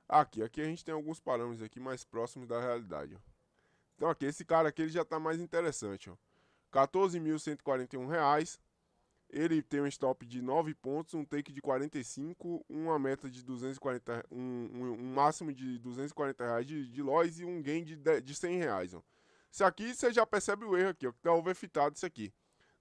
Aqui a gente tem alguns parâmetros aqui mais próximos da realidade. Ó. Então aqui, esse cara aqui ele já tá mais interessante. Ó. R$ 14.141. Ele tem um stop de 9 pontos, um take de 45, uma meta de 240, um máximo de R$ 240 de loss e um gain de R$ 100. Ó. Isso aqui você já percebe o erro aqui, ó, que tá overfitado isso aqui.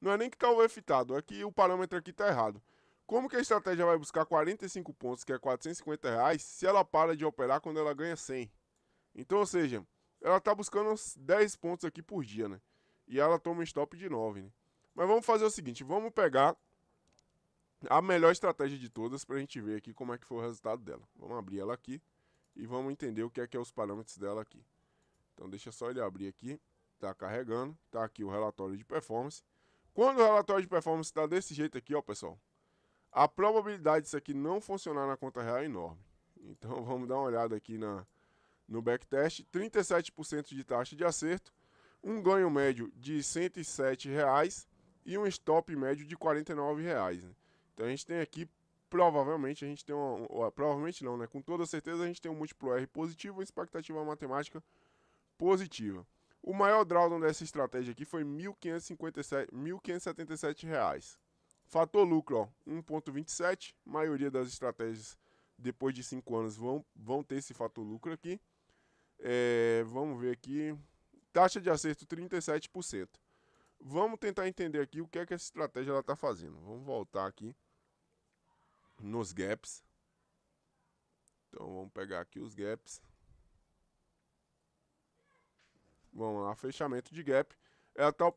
Não é nem que tá overfitado, é que o parâmetro aqui tá errado. Como que a estratégia vai buscar 45 pontos, que é R$ 450, se ela para de operar quando ela ganha 100? Então, ou seja, ela tá buscando uns 10 pontos aqui por dia, né? E ela toma um stop de 9, né? Mas vamos fazer o seguinte, vamos pegar a melhor estratégia de todas para a gente ver aqui como é que foi o resultado dela. Vamos abrir ela aqui e vamos entender o que é os parâmetros dela aqui. Então deixa só ele abrir aqui, tá carregando, tá aqui o relatório de performance. Quando o relatório de performance está desse jeito aqui, ó pessoal, a probabilidade disso aqui não funcionar na conta real é enorme. Então vamos dar uma olhada aqui no backtest, 37% de taxa de acerto, um ganho médio de R$ 107 e um stop médio de R$ 49. Né? Então a gente tem aqui provavelmente a gente tem provavelmente não, né? Com toda certeza a gente tem um múltiplo R positivo e expectativa matemática positiva. O maior drawdown dessa estratégia aqui foi R$ 1.577. Fator lucro, ó, 1,27. Maioria das estratégias depois de 5 anos vão ter esse fator lucro aqui. Vamos ver aqui. Taxa de acerto 37%. Vamos tentar entender aqui o que é que essa estratégia está fazendo. Vamos voltar aqui nos gaps. Então vamos pegar aqui os gaps. Vamos lá, fechamento de gap. Ela está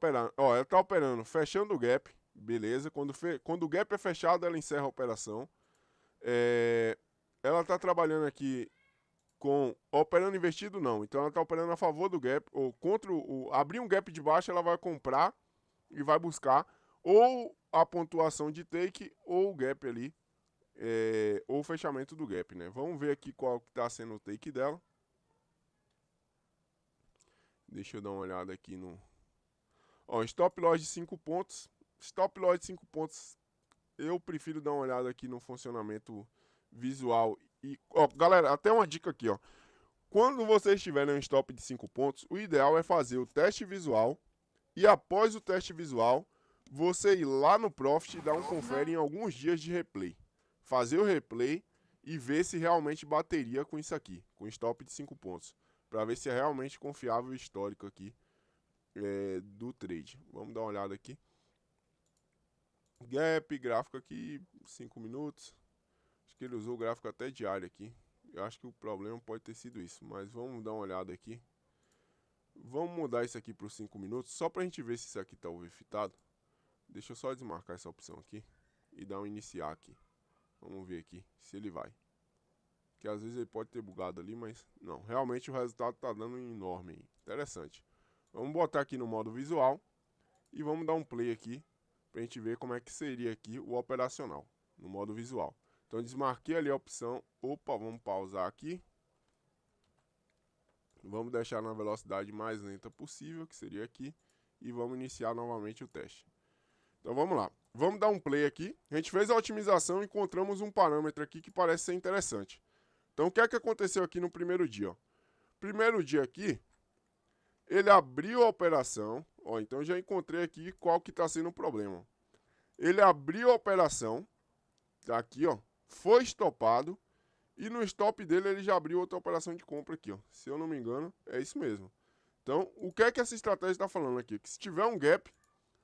operando, fechando o gap, beleza. Quando o gap é fechado, ela encerra a operação. Ela está trabalhando aqui operando invertido não. Então ela está operando a favor do gap, ou contra abrir um gap de baixo, ela vai comprar e vai buscar ou a pontuação de take ou o gap ali, ou o fechamento do gap, né? Vamos ver aqui qual que está sendo o take dela. Deixa eu dar uma olhada aqui no... stop loss de 5 pontos. Stop loss de 5 pontos, eu prefiro dar uma olhada aqui no funcionamento visual. E, galera, até uma dica aqui, ó. Quando vocês tiverem um stop de 5 pontos, o ideal é fazer o teste visual. E após o teste visual, você ir lá no Profit e dar um confere em alguns dias de replay. Fazer o replay e ver se realmente bateria com isso aqui, com stop de 5 pontos. Para ver se é realmente confiável o histórico aqui do trade. Vamos dar uma olhada aqui. Gap, gráfico aqui, 5 minutos. Acho que ele usou o gráfico até diário aqui. Eu acho que o problema pode ter sido isso, mas vamos dar uma olhada aqui. Vamos mudar isso aqui para os 5 minutos, só para a gente ver se isso aqui está overfitado. Deixa eu só desmarcar essa opção aqui e dar um iniciar aqui. Vamos ver aqui se ele vai. Que às vezes ele pode ter bugado ali, mas não. Realmente o resultado está dando enorme. Interessante. Vamos botar aqui no modo visual e vamos dar um play aqui para a gente ver como é que seria aqui o operacional no modo visual. Então desmarquei ali a opção. Opa, vamos pausar aqui. Vamos deixar na velocidade mais lenta possível, que seria aqui. E vamos iniciar novamente o teste. Então vamos lá. Vamos dar um play aqui. A gente fez a otimização e encontramos um parâmetro aqui que parece ser interessante. Então o que é que aconteceu aqui no primeiro dia? Ó? Primeiro dia aqui, ele abriu a operação. Ó, então já encontrei aqui qual que está sendo o problema. Ele abriu a operação. Tá aqui, ó. Foi estopado. E no stop dele ele já abriu outra operação de compra aqui, ó. Se eu não me engano, é isso mesmo. Então, o que é que essa estratégia está falando aqui? Que se tiver um gap,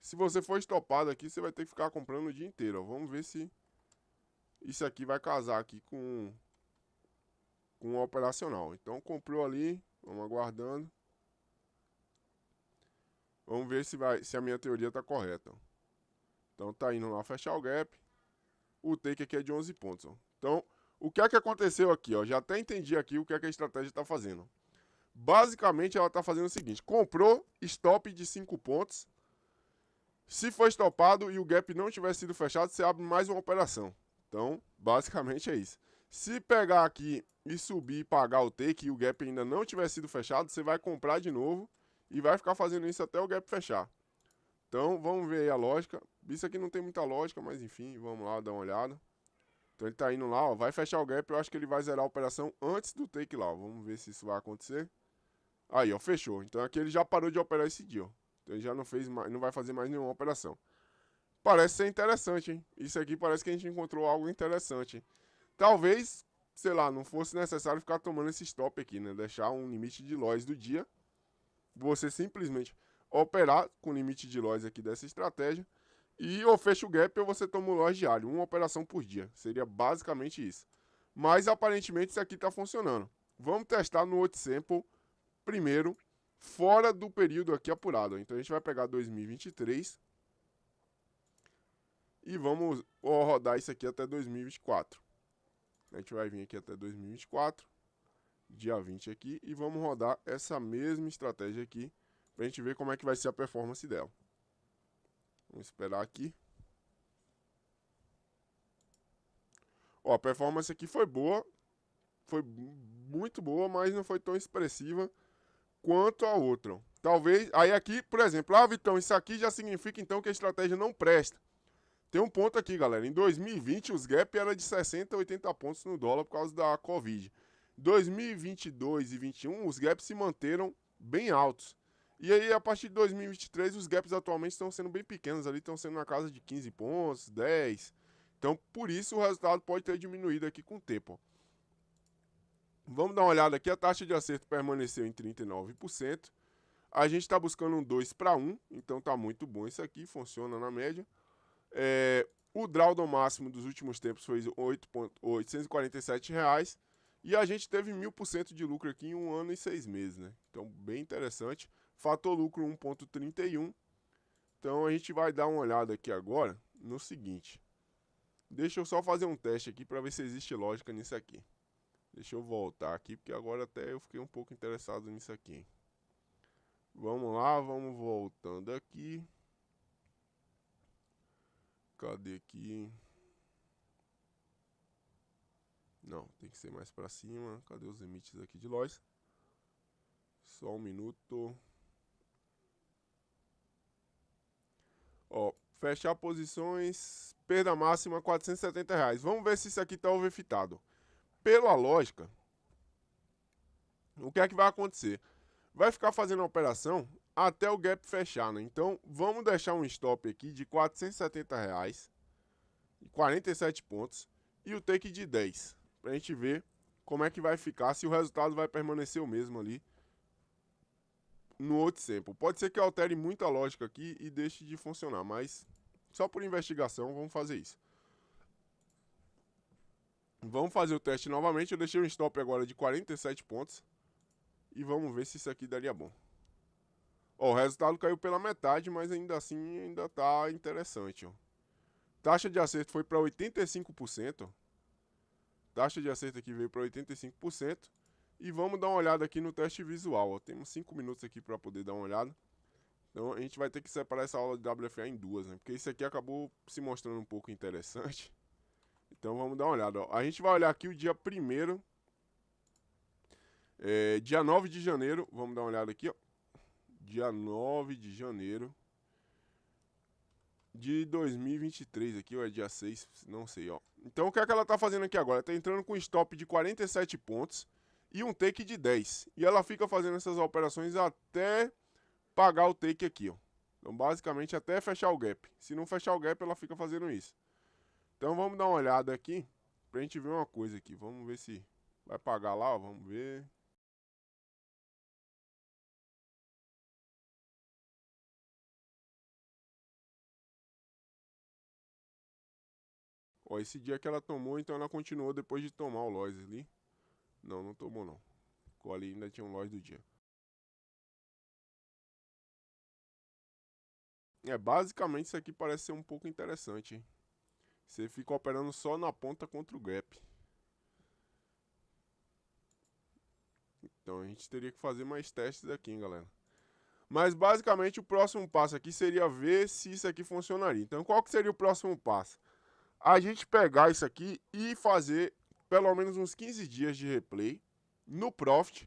se você for estopado aqui, você vai ter que ficar comprando o dia inteiro, ó. Vamos ver se isso aqui vai casar aqui com o operacional. Então, comprou ali, vamos aguardando. Vamos ver se a minha teoria está correta. Então, tá indo lá fechar o gap. O take aqui é de 11 pontos, ó. Então, o que é que aconteceu aqui, ó? Já até entendi aqui o que é que a estratégia está fazendo. Basicamente, ela está fazendo o seguinte. Comprou stop de 5 pontos. Se for estopado e o gap não tiver sido fechado, você abre mais uma operação. Então, basicamente é isso. Se pegar aqui e subir e pagar o take e o gap ainda não tiver sido fechado, você vai comprar de novo e vai ficar fazendo isso até o gap fechar. Então, vamos ver aí a lógica. Isso aqui não tem muita lógica, mas enfim, vamos lá dar uma olhada. Então ele tá indo lá, ó, vai fechar o gap, eu acho que ele vai zerar a operação antes do take lá, ó. Vamos ver se isso vai acontecer. Aí, ó, fechou. Então aqui ele já parou de operar esse dia, ó. Então ele já não fez mais, não vai fazer mais nenhuma operação. Parece ser interessante, hein? Isso aqui parece que a gente encontrou algo interessante, hein? Talvez, sei lá, não fosse necessário ficar tomando esse stop aqui, né? Deixar um limite de loss do dia. Você simplesmente operar com limite de loss aqui dessa estratégia. E ou fecha o gap ou você toma um loss diário, uma operação por dia. Seria basicamente isso. Mas aparentemente isso aqui está funcionando. Vamos testar no OutSample primeiro, fora do período aqui apurado. Então a gente vai pegar 2023 e vamos rodar isso aqui até 2024. A gente vai vir aqui até 2024, dia 20 aqui, e vamos rodar essa mesma estratégia aqui para a gente ver como é que vai ser a performance dela. Vamos esperar aqui. Ó, a performance aqui foi boa. Foi muito boa, mas não foi tão expressiva quanto a outra. Talvez, aí aqui, por exemplo, Vitão, isso aqui já significa então que a estratégia não presta. Tem um ponto aqui, galera. Em 2020, os gap era de 60 a 80 pontos no dólar por causa da Covid. 2022 e 2021, os gaps se manteram bem altos. E aí, a partir de 2023, os gaps atualmente estão sendo bem pequenos ali, estão sendo na casa de 15 pontos, 10. Então, por isso, o resultado pode ter diminuído aqui com o tempo. Vamos dar uma olhada aqui, a taxa de acerto permaneceu em 39%. A gente está buscando um 2:1, então está muito bom isso aqui, funciona na média. O drawdown máximo dos últimos tempos foi R$ 847 e a gente teve 1000% de lucro aqui em 1 ano e 6 meses, né? Então, bem interessante. Fator lucro 1,31. Então, a gente vai dar uma olhada aqui agora no seguinte. Deixa eu só fazer um teste aqui para ver se existe lógica nisso aqui. Deixa eu voltar aqui, porque agora até eu fiquei um pouco interessado nisso aqui. Vamos lá, vamos voltando aqui. Cadê aqui? Não, tem que ser mais para cima. Cadê os limites aqui de lojas? Só um minuto. Ó, fechar posições, perda máxima R$ 470. Vamos ver se isso aqui está overfitado. Pela lógica, o que é que vai acontecer? Vai ficar fazendo a operação até o gap fechar, né? Então, vamos deixar um stop aqui de R$ 470, 47 pontos, e o take de 10, pra gente ver como é que vai ficar, se o resultado vai permanecer o mesmo ali no outro sample. Pode ser que altere muita lógica aqui e deixe de funcionar, mas só por investigação vamos fazer isso. Vamos fazer o teste novamente, eu deixei um stop agora de 47 pontos e vamos ver se isso aqui daria bom. Ó, o resultado caiu pela metade, mas ainda assim ainda tá interessante, ó. Taxa de acerto foi para 85%. Taxa de acerto aqui veio para 85%. E vamos dar uma olhada aqui no teste visual, ó. Temos 5 minutos aqui para poder dar uma olhada. Então a gente vai ter que separar essa aula de WFA em duas, né? Porque isso aqui acabou se mostrando um pouco interessante. Então vamos dar uma olhada, ó. A gente vai olhar aqui o dia 1º. Dia 9 de janeiro. Vamos dar uma olhada aqui, ó. Dia 9 de janeiro de 2023 aqui, ou é dia 6, não sei, ó. Então o que é que ela tá fazendo aqui agora? Ela tá entrando com stop de 47 pontos e um take de 10. E ela fica fazendo essas operações até pagar o take aqui, ó. Então basicamente até fechar o gap. Se não fechar o gap, ela fica fazendo isso. Então vamos dar uma olhada aqui pra gente ver uma coisa aqui. Vamos ver se vai pagar lá, ó. Vamos ver. Ó, esse dia que ela tomou, então ela continuou depois de tomar o loss ali. Não, não tomou não. Ficou ali, ainda tinha um loss do dia. Basicamente isso aqui parece ser um pouco interessante, hein? Você fica operando só na ponta contra o gap. Então a gente teria que fazer mais testes aqui, hein, galera. Mas basicamente o próximo passo aqui seria ver se isso aqui funcionaria. Então qual que seria o próximo passo? A gente pegar isso aqui e fazer pelo menos uns 15 dias de replay no Profit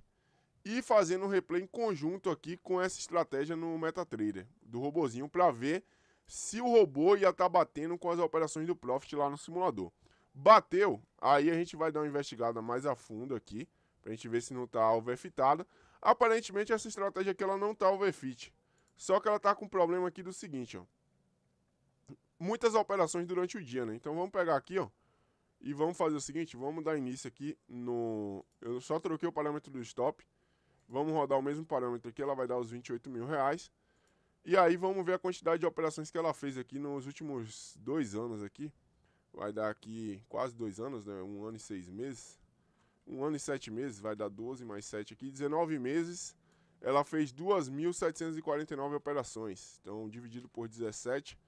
e fazendo um replay em conjunto aqui com essa estratégia no MetaTrader do robozinho para ver se o robô ia estar batendo com as operações do Profit lá no simulador. Bateu, aí a gente vai dar uma investigada mais a fundo aqui para a gente ver se não está overfitada. Aparentemente essa estratégia aqui ela não está overfit, só que ela está com um problema aqui do seguinte, ó. Muitas operações durante o dia, né? Então vamos pegar aqui, ó, e vamos fazer o seguinte, vamos dar início aqui no... Eu só troquei o parâmetro do stop. Vamos rodar o mesmo parâmetro aqui, ela vai dar os R$28.000. E aí vamos ver a quantidade de operações que ela fez aqui nos últimos 2 anos aqui. Vai dar aqui quase 2 anos, né? 1 ano e 6 meses. 1 ano e 7 meses, vai dar 12 mais 7 aqui. 19 meses, ela fez 2.749 operações. Então, dividido por 17...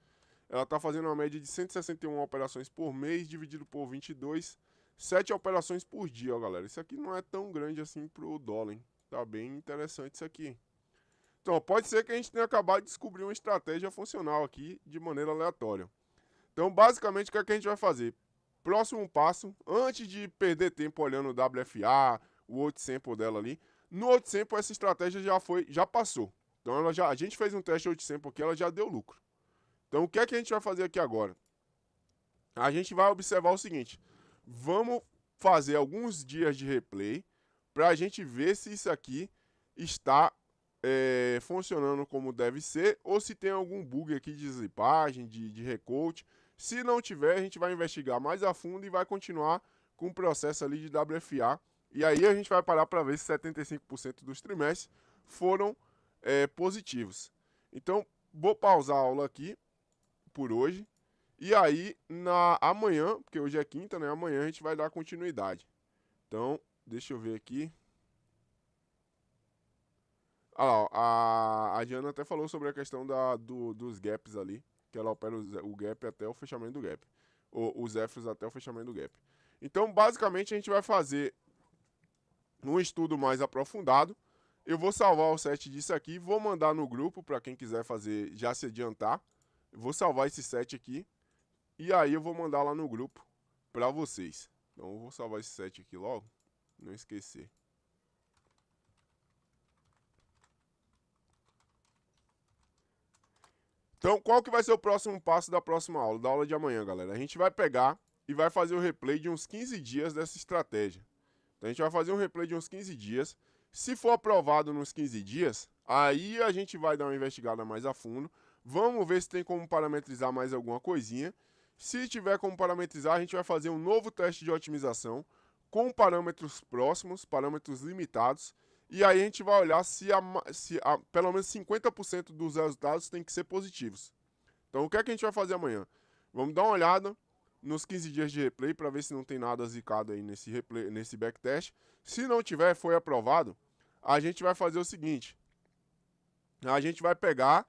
Ela está fazendo uma média de 161 operações por mês, dividido por 22, 7 operações por dia, ó, galera. Isso aqui não é tão grande assim pro dólar, hein? Tá bem interessante isso aqui. Então, pode ser que a gente tenha acabado de descobrir uma estratégia funcional aqui de maneira aleatória. Então, basicamente, o que é que a gente vai fazer? Próximo passo, antes de perder tempo olhando o WFA, o outro sample dela ali, no outro sample essa estratégia já passou. Então, a gente fez um teste outro sample aqui, ela já deu lucro. Então, o que é que a gente vai fazer aqui agora? a gente vai observar o seguinte, vamos fazer alguns dias de replay para a gente ver se isso aqui está funcionando como deve ser, ou se tem algum bug aqui de slipagem, de recoach. Se não tiver, a gente vai investigar mais a fundo e vai continuar com o processo ali de WFA. E aí a gente vai parar para ver se 75% dos trimestres foram positivos. Então, vou pausar a aula aqui por hoje. E aí, amanhã, porque hoje é quinta, né? Amanhã a gente vai dar continuidade. Então, deixa eu ver aqui. Ah lá, ó, a Diana até falou sobre a questão dos gaps ali, que ela opera o gap até o fechamento do gap. Os Fs até o fechamento do gap. Então, basicamente, a gente vai fazer um estudo mais aprofundado. Eu vou salvar o set disso aqui, vou mandar no grupo para quem quiser fazer, já se adiantar. Eu vou salvar esse set aqui e aí eu vou mandar lá no grupo para vocês. Então, eu vou salvar esse set aqui logo, não esquecer. Então, qual que vai ser o próximo passo da próxima aula, da aula de amanhã, galera? A gente vai pegar e vai fazer o replay de uns 15 dias dessa estratégia. Então, a gente vai fazer um replay de uns 15 dias. Se for aprovado nos 15 dias, aí a gente vai dar uma investigada mais a fundo. Vamos ver se tem como parametrizar mais alguma coisinha. Se tiver como parametrizar, a gente vai fazer um novo teste de otimização com parâmetros próximos, parâmetros limitados. E aí a gente vai olhar se pelo menos 50% dos resultados tem que ser positivos. Então o que é que a gente vai fazer amanhã? Vamos dar uma olhada nos 15 dias de replay para ver se não tem nada zicado aí nesse replay, nesse backtest. Se não tiver, foi aprovado, a gente vai fazer o seguinte. A gente vai pegar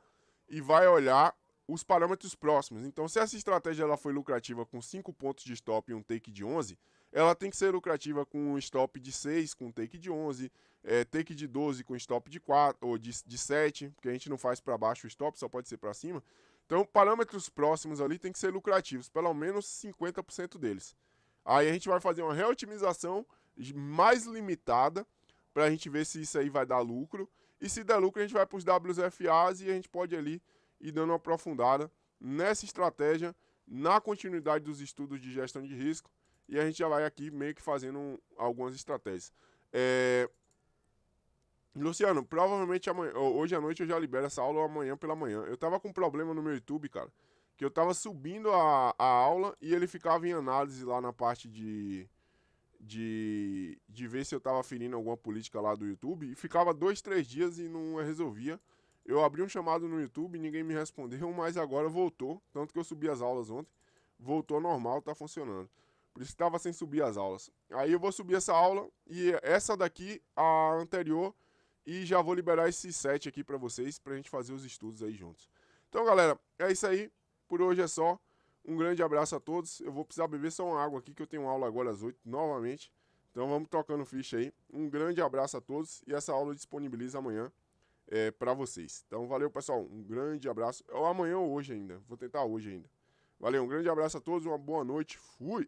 e vai olhar os parâmetros próximos. Então se essa estratégia ela foi lucrativa com 5 pontos de stop e um take de 11, ela tem que ser lucrativa com um stop de 6, com um take de 11, take de 12 com stop de 4 ou de 7, porque a gente não faz para baixo o stop, só pode ser para cima. Então, parâmetros próximos ali tem que ser lucrativos, pelo menos 50% deles. Aí a gente vai fazer uma reotimização mais limitada para a gente ver se isso aí vai dar lucro. E se der lucro, a gente vai para os WFAs e a gente pode ali ir dando uma aprofundada nessa estratégia, na continuidade dos estudos de gestão de risco. E a gente já vai aqui meio que fazendo algumas estratégias. Luciano, provavelmente hoje à noite eu já libero essa aula ou amanhã pela manhã. Eu tava com um problema no meu YouTube, cara, que eu tava subindo a aula e ele ficava em análise lá na parte de ver se eu tava ferindo alguma política lá do YouTube. E ficava 2, 3 dias e não resolvia. Eu abri um chamado no YouTube, ninguém me respondeu, mas agora voltou. Tanto que eu subi as aulas ontem. Voltou normal, tá funcionando. Por isso que tava sem subir as aulas. Aí eu vou subir essa aula e essa daqui, a anterior, e já vou liberar esse set aqui pra vocês, pra gente fazer os estudos aí juntos. Então, galera, é isso aí. Por hoje é só. Um grande abraço a todos. Eu vou precisar beber só uma água aqui, que eu tenho aula agora às 8, novamente. Então, vamos tocando ficha aí. Um grande abraço a todos. E essa aula eu disponibilizo amanhã pra vocês. Então, valeu, pessoal. Um grande abraço. Ou amanhã ou hoje ainda. Vou tentar hoje ainda. Valeu, um grande abraço a todos. Uma boa noite. Fui!